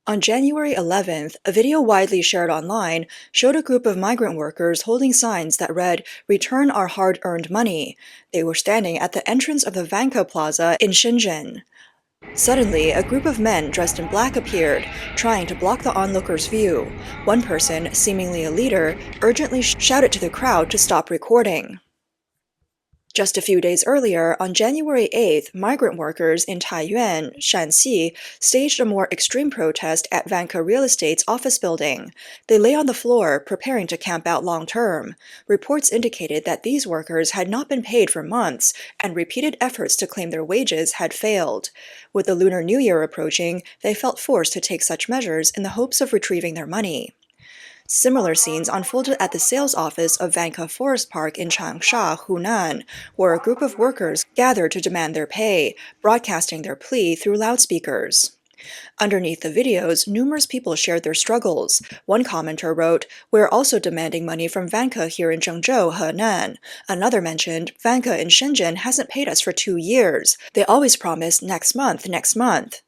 On January 11th, a video widely shared online showed a group of migrant workers holding signs that read, "Return our hard-earned money." They were standing at the entrance of the Vanke Plaza in Shenzhen. Suddenly, a group of men dressed in black appeared, trying to block the onlookers' view. One person, seemingly a leader, urgently shouted to the crowd to stop recording. Just a few days earlier, on January 8th, migrant workers in Taiyuan, Shanxi, staged a more extreme protest at Vanka Real Estate's office building. They lay on the floor, preparing to camp out long-term. Reports indicated that these workers had not been paid for months, and repeated efforts to claim their wages had failed. With the Lunar New Year approaching, they felt forced to take such measures in the hopes of retrieving their money. Similar scenes unfolded at the sales office of Vanka Forest Park in Changsha, Hunan, where a group of workers gathered to demand their pay, broadcasting their plea through loudspeakers. Underneath the videos, numerous people shared their struggles. One commenter wrote, "We're also demanding money from Vanka here in Zhengzhou, Henan." Another mentioned, "Vanka in Shenzhen hasn't paid us for 2 years. They always promise next month, next month."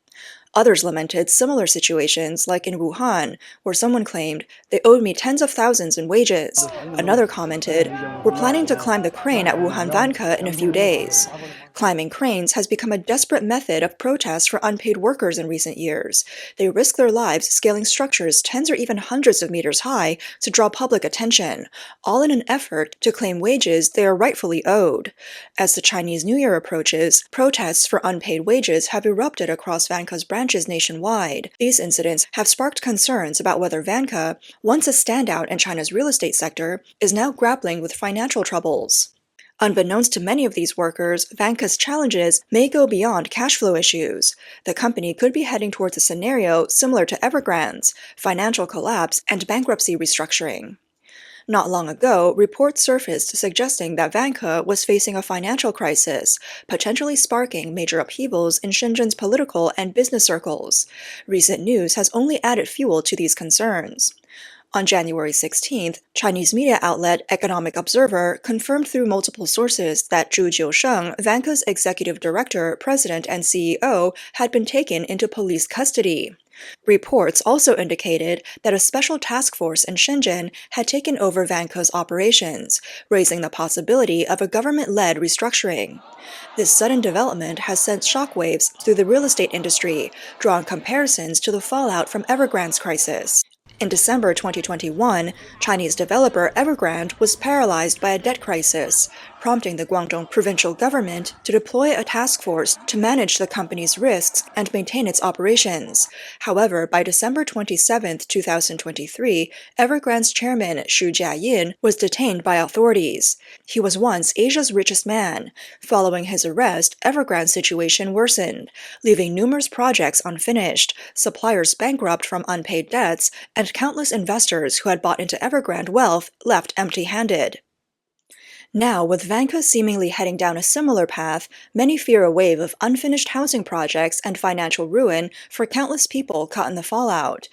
Others lamented similar situations, like in Wuhan, where someone claimed, "They owed me tens of thousands in wages." Another commented, "We're planning to climb the crane at Wuhan Vanka in a few days." Climbing cranes has become a desperate method of protest for unpaid workers in recent years. They risk their lives scaling structures tens or even hundreds of meters high to draw public attention, all in an effort to claim wages they are rightfully owed. As the Chinese New Year approaches, protests for unpaid wages have erupted across Vanka's branches nationwide. These incidents have sparked concerns about whether Vanka, once a standout in China's real estate sector, is now grappling with financial troubles. Unbeknownst to many of these workers, Vanka's challenges may go beyond cash flow issues. The company could be heading towards a scenario similar to Evergrande's, financial collapse and bankruptcy restructuring. Not long ago, reports surfaced suggesting that Vanka was facing a financial crisis, potentially sparking major upheavals in Shenzhen's political and business circles. Recent news has only added fuel to these concerns. On January 16th, Chinese media outlet Economic Observer confirmed through multiple sources that Zhu Jiusheng, Vanka's executive director, president, and CEO, had been taken into police custody. Reports also indicated that a special task force in Shenzhen had taken over Vanka's operations, raising the possibility of a government-led restructuring. This sudden development has sent shockwaves through the real estate industry, drawing comparisons to the fallout from Evergrande's crisis. In December 2021, Chinese developer Evergrande was paralyzed by a debt crisis, prompting the Guangdong provincial government to deploy a task force to manage the company's risks and maintain its operations. However, by December 27, 2023, Evergrande's chairman Xu Jiayin was detained by authorities. He was once Asia's richest man. Following his arrest, Evergrande's situation worsened, leaving numerous projects unfinished, suppliers bankrupt from unpaid debts, and countless investors who had bought into Evergrande wealth left empty-handed. Now, with Vanka seemingly heading down a similar path, many fear a wave of unfinished housing projects and financial ruin for countless people caught in the fallout.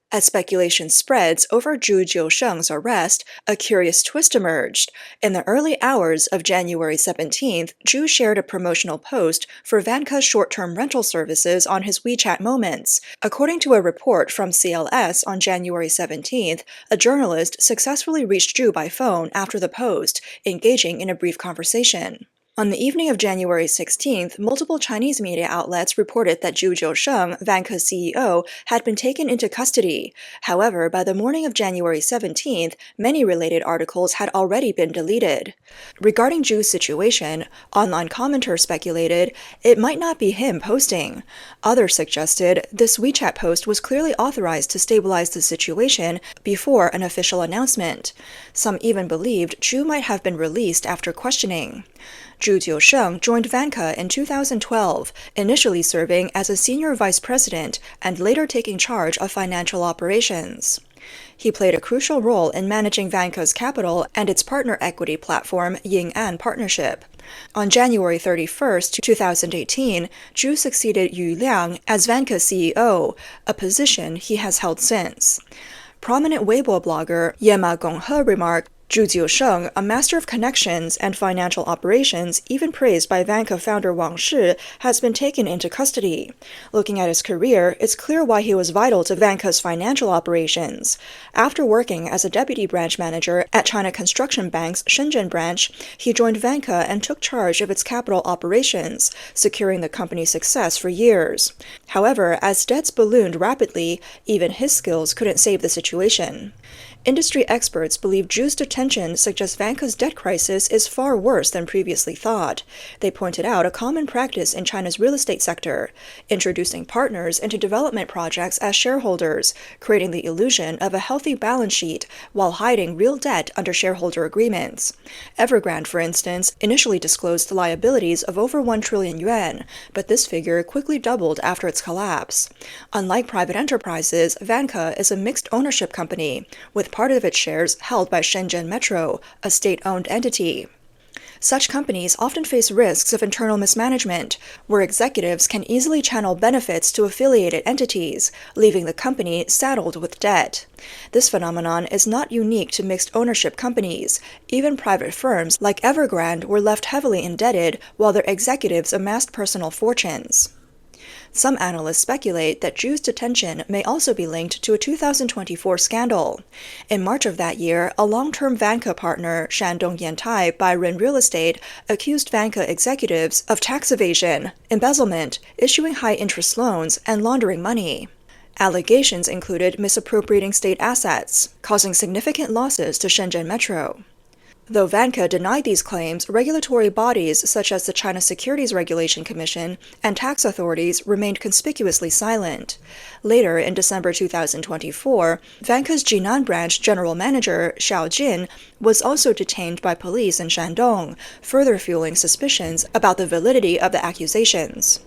As speculation spreads over Zhu Jiusheng's arrest, a curious twist emerged. In the early hours of January 17th, Zhu shared a promotional post for Vanka's short-term rental services on his WeChat Moments. According to a report from CLS on January 17th, a journalist successfully reached Zhu by phone after the post, engaging in a brief conversation. On the evening of January 16th, multiple Chinese media outlets reported that Zhu Jiusheng, Vanka's CEO, had been taken into custody. However, by the morning of January 17th, many related articles had already been deleted. Regarding Zhu's situation, online commenters speculated it might not be him posting. Others suggested this WeChat post was clearly authorized to stabilize the situation before an official announcement. Some even believed Zhu might have been released after questioning. Zhu Jiusheng joined Vanka in 2012, initially serving as a senior vice president and later taking charge of financial operations. He played a crucial role in managing Vanka's capital and its partner equity platform Ying'an Partnership. On January 31, 2018, Zhu succeeded Yu Liang as Vanka's CEO, a position he has held since. Prominent Weibo blogger Yema Gonghe remarked, Zhu Jiusheng, a master of connections and financial operations, even praised by Vanka founder Wang Shi, has been taken into custody. Looking at his career, it's clear why he was vital to Vanka's financial operations. After working as a deputy branch manager at China Construction Bank's Shenzhen branch, he joined Vanka and took charge of its capital operations, securing the company's success for years. However, as debts ballooned rapidly, even his skills couldn't save the situation. Industry experts believe Zhu's detention suggests Vanka's debt crisis is far worse than previously thought. They pointed out a common practice in China's real estate sector, introducing partners into development projects as shareholders, creating the illusion of a healthy balance sheet while hiding real debt under shareholder agreements. Evergrande, for instance, initially disclosed liabilities of over 1 trillion yuan, but this figure quickly doubled after its collapse. Unlike private enterprises, Vanka is a mixed ownership company, with part of its shares held by Shenzhen Metro, a state-owned entity. Such companies often face risks of internal mismanagement, where executives can easily channel benefits to affiliated entities, leaving the company saddled with debt. This phenomenon is not unique to mixed ownership companies. Even private firms like Evergrande were left heavily indebted while their executives amassed personal fortunes. Some analysts speculate that Zhu's detention may also be linked to a 2024 scandal. In March of that year, a long-term Vanka partner, Shandong Yantai Byron Real Estate, accused Vanka executives of tax evasion, embezzlement, issuing high-interest loans, and laundering money. Allegations included misappropriating state assets, causing significant losses to Shenzhen Metro. Though Vanka denied these claims, regulatory bodies such as the China Securities Regulation Commission and tax authorities remained conspicuously silent. Later, in December 2024, Vanka's Jinan branch general manager, Xiao Jin, was also detained by police in Shandong, further fueling suspicions about the validity of the accusations.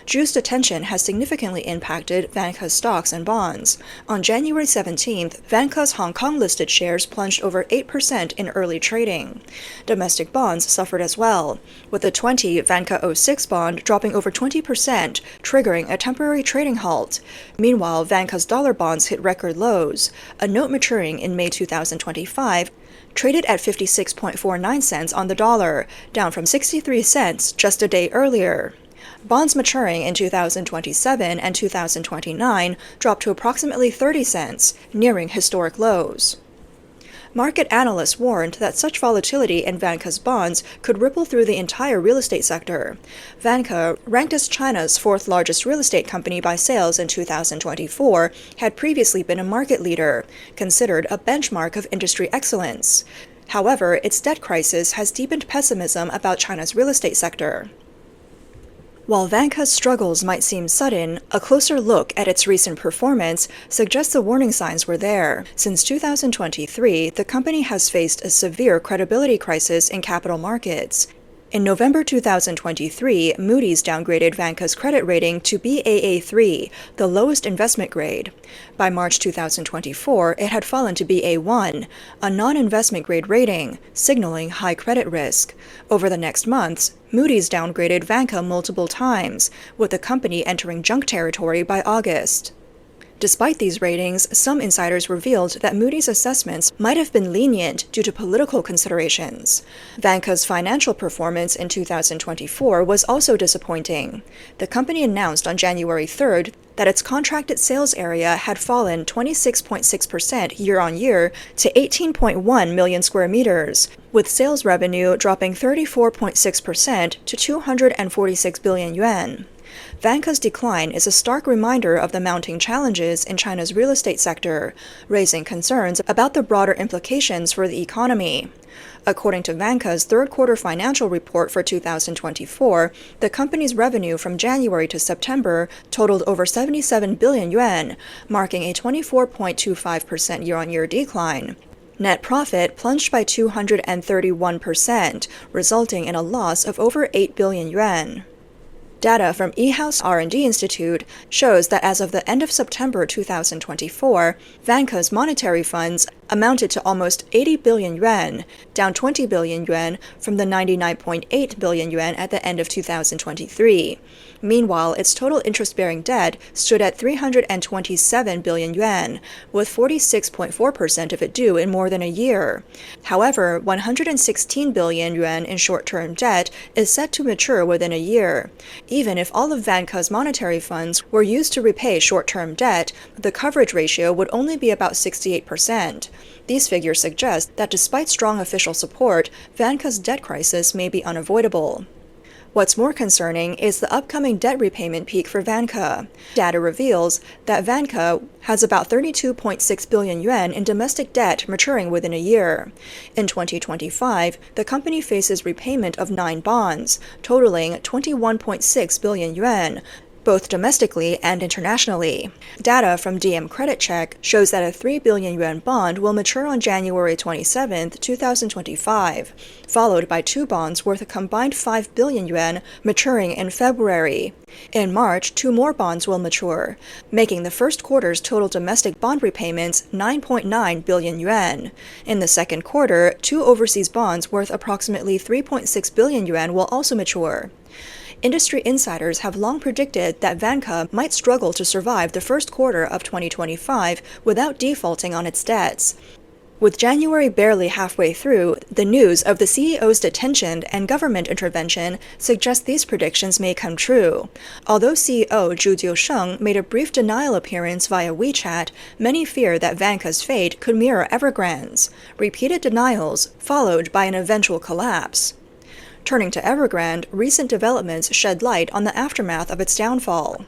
Zhu's detention has significantly impacted Vanka's stocks and bonds. On January 17th, Vanka's Hong Kong-listed shares plunged over 8% in early trading. Domestic bonds suffered as well, with the 20 Vanka 06 bond dropping over 20%, triggering a temporary trading halt. Meanwhile, Vanka's dollar bonds hit record lows. A note maturing in May 2025 traded at 56.49 cents on the dollar, down from 63 cents just a day earlier. Bonds maturing in 2027 and 2029 dropped to approximately 30 cents, nearing historic lows. Market analysts warned that such volatility in Vanka's bonds could ripple through the entire real estate sector. Vanka, ranked as China's fourth largest real estate company by sales in 2024, had previously been a market leader, considered a benchmark of industry excellence. However, its debt crisis has deepened pessimism about China's real estate sector. While Vanka's struggles might seem sudden, a closer look at its recent performance suggests the warning signs were there. Since 2023, the company has faced a severe credibility crisis in capital markets. In November 2023, Moody's downgraded Vanka's credit rating to Baa3, the lowest investment grade. By March 2024, it had fallen to Ba1, a non-investment grade rating, signaling high credit risk. Over the next months, Moody's downgraded Vanka multiple times, with the company entering junk territory by August. Despite these ratings, some insiders revealed that Moody's assessments might have been lenient due to political considerations. Vanka's financial performance in 2024 was also disappointing. The company announced on January 3rd that its contracted sales area had fallen 26.6% year-on-year to 18.1 million square meters, with sales revenue dropping 34.6% to 246 billion yuan. Vanka's decline is a stark reminder of the mounting challenges in China's real estate sector, raising concerns about the broader implications for the economy. According to Vanka's third-quarter financial report for 2024, the company's revenue from January to September totaled over 77 billion yuan, marking a 24.25% year-on-year decline. Net profit plunged by 231%, resulting in a loss of over 8 billion yuan. Data from eHouse R&D Institute shows that as of the end of September 2024, Vanka's monetary funds amounted to almost 80 billion yuan, down 20 billion yuan from the 99.8 billion yuan at the end of 2023. Meanwhile, its total interest-bearing debt stood at 327 billion yuan, with 46.4% of it due in more than a year. However, 116 billion yuan in short-term debt is set to mature within a year. Even if all of Vanka's monetary funds were used to repay short-term debt, the coverage ratio would only be about 68%. These figures suggest that despite strong official support, Vanka's debt crisis may be unavoidable. What's more concerning is the upcoming debt repayment peak for Vanka. Data reveals that Vanka has about 32.6 billion yuan in domestic debt maturing within a year. In 2025, the company faces repayment of 9 bonds, totaling 21.6 billion yuan, both domestically and internationally. Data from DM Credit Check shows that a 3 billion yuan bond will mature on January 27, 2025, followed by 2 bonds worth a combined 5 billion yuan maturing in February. In March, 2 more bonds will mature, making the first quarter's total domestic bond repayments 9.9 billion yuan. In the second quarter, 2 overseas bonds worth approximately 3.6 billion yuan will also mature. Industry insiders have long predicted that Vanka might struggle to survive the first quarter of 2025 without defaulting on its debts. With January barely halfway through, the news of the CEO's detention and government intervention suggests these predictions may come true. Although CEO Zhu Jiusheng made a brief denial appearance via WeChat, many fear that Vanka's fate could mirror Evergrande's. Repeated denials, followed by an eventual collapse. Turning to Evergrande, recent developments shed light on the aftermath of its downfall.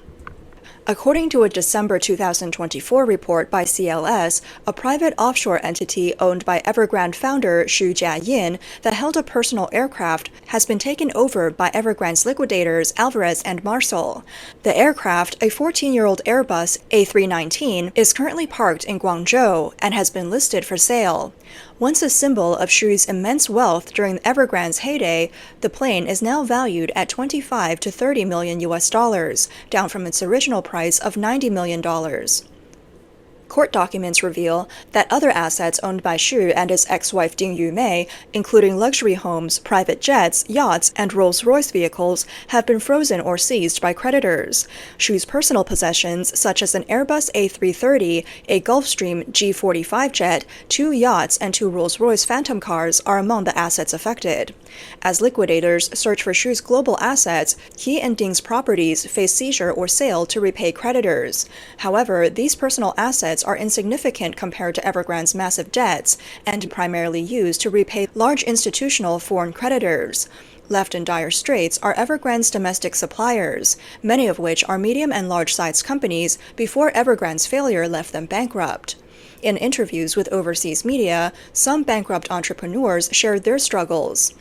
According to a December 2024 report by CLS, a private offshore entity owned by Evergrande founder Xu Jiayin that held a personal aircraft has been taken over by Evergrande's liquidators Alvarez and Marcel. The aircraft, a 14-year-old Airbus A319, is currently parked in Guangzhou and has been listed for sale. Once a symbol of Xu's immense wealth during Evergrande's heyday, the plane is now valued at 25 to 30 million US dollars, down from its original price of $90 million. Court documents reveal that other assets owned by Xu and his ex-wife Ding Yumei, including luxury homes, private jets, yachts, and Rolls-Royce vehicles, have been frozen or seized by creditors. Xu's personal possessions, such as an Airbus A330, a Gulfstream G45 jet, 2 yachts, and 2 Rolls-Royce Phantom cars, are among the assets affected. As liquidators search for Xu's global assets, he and Ding's properties face seizure or sale to repay creditors. However, these personal assets are insignificant compared to Evergrande's massive debts and primarily used to repay large institutional foreign creditors. Left in dire straits are Evergrande's domestic suppliers, many of which are medium and large-sized companies before Evergrande's failure left them bankrupt. In interviews with overseas media, some bankrupt entrepreneurs shared their struggles.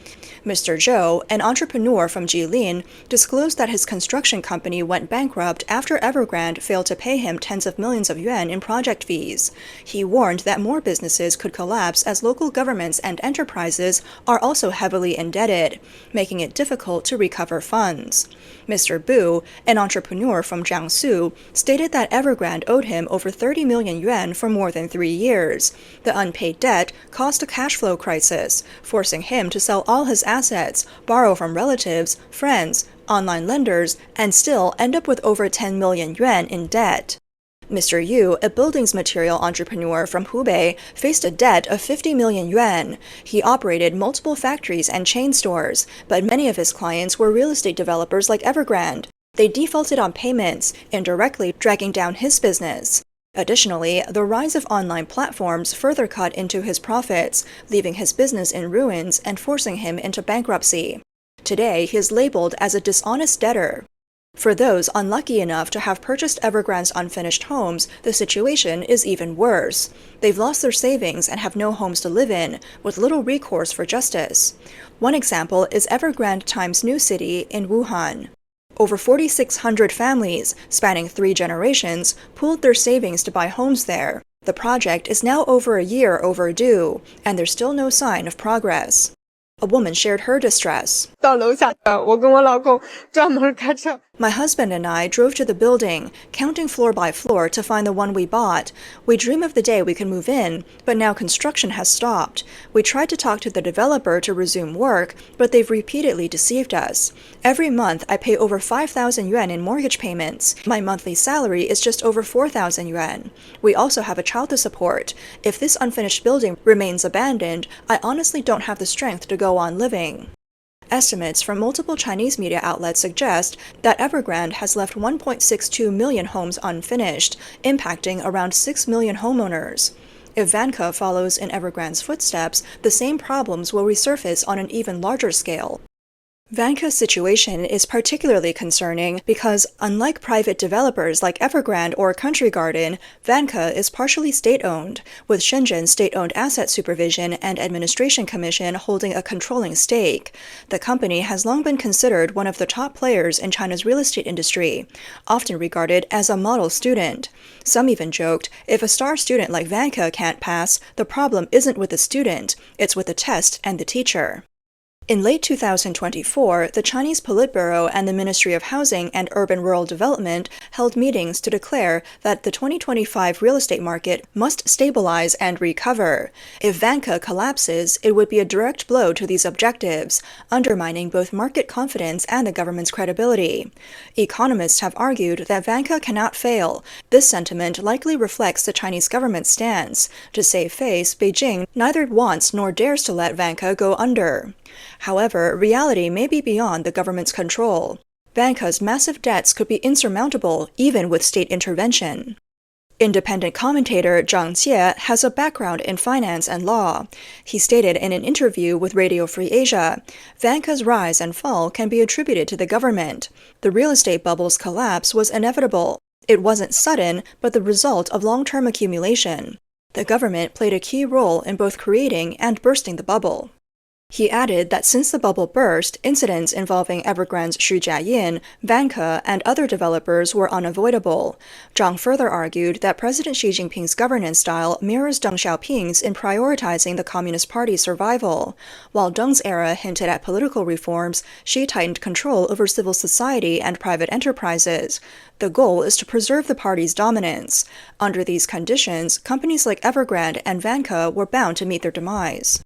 Mr. Zhou, an entrepreneur from Jilin, disclosed that his construction company went bankrupt after Evergrande failed to pay him tens of millions of yuan in project fees. He warned that more businesses could collapse as local governments and enterprises are also heavily indebted, making it difficult to recover funds. Mr. Bu, an entrepreneur from Jiangsu, stated that Evergrande owed him over 30 million yuan for more than 3 years. The unpaid debt caused a cash flow crisis, forcing him to sell all his assets, borrow from relatives, friends, online lenders, and still end up with over 10 million yuan in debt. Mr. Yu, a buildings material entrepreneur from Hubei, faced a debt of 50 million yuan. He operated multiple factories and chain stores, but many of his clients were real estate developers like Evergrande. They defaulted on payments, indirectly dragging down his business. Additionally, the rise of online platforms further cut into his profits, leaving his business in ruins and forcing him into bankruptcy. Today, he is labeled as a dishonest debtor. For those unlucky enough to have purchased Evergrande's unfinished homes, the situation is even worse. They've lost their savings and have no homes to live in, with little recourse for justice. One example is Evergrande Times New City in Wuhan. Over 4,600 families, spanning 3 generations, pooled their savings to buy homes there. The project is now over a year overdue, and there's still no sign of progress. A woman shared her distress. My husband and I drove to the building, counting floor by floor to find the one we bought. We dream of the day we can move in, but now construction has stopped. We tried to talk to the developer to resume work, but they've repeatedly deceived us. Every month, I pay over 5,000 yuan in mortgage payments. My monthly salary is just over 4,000 yuan. We also have a child to support. If this unfinished building remains abandoned, I honestly don't have the strength to go on living. Estimates from multiple Chinese media outlets suggest that Evergrande has left 1.62 million homes unfinished, impacting around 6 million homeowners. If Vanka follows in Evergrande's footsteps, the same problems will resurface on an even larger scale. Vanka's situation is particularly concerning because, unlike private developers like Evergrande or Country Garden, Vanka is partially state-owned, with Shenzhen State-Owned Asset Supervision and Administration Commission holding a controlling stake. The company has long been considered one of the top players in China's real estate industry, often regarded as a model student. Some even joked, if a star student like Vanka can't pass, the problem isn't with the student, it's with the test and the teacher. In late 2024, the Chinese Politburo and the Ministry of Housing and Urban-Rural Development held meetings to declare that the 2025 real estate market must stabilize and recover. If Vanka collapses, it would be a direct blow to these objectives, undermining both market confidence and the government's credibility. Economists have argued that Vanka cannot fail. This sentiment likely reflects the Chinese government's stance. To save face, Beijing neither wants nor dares to let Vanka go under. However, reality may be beyond the government's control. Vanka's massive debts could be insurmountable even with state intervention. Independent commentator Zhang Jie has a background in finance and law. He stated in an interview with Radio Free Asia, Vanka's rise and fall can be attributed to the government. The real estate bubble's collapse was inevitable. It wasn't sudden, but the result of long-term accumulation. The government played a key role in both creating and bursting the bubble. He added that since the bubble burst, incidents involving Evergrande's Xu Jiayin, Vanka, and other developers were unavoidable. Zhang further argued that President Xi Jinping's governance style mirrors Deng Xiaoping's in prioritizing the Communist Party's survival. While Deng's era hinted at political reforms, Xi tightened control over civil society and private enterprises. The goal is to preserve the party's dominance. Under these conditions, companies like Evergrande and Vanka were bound to meet their demise.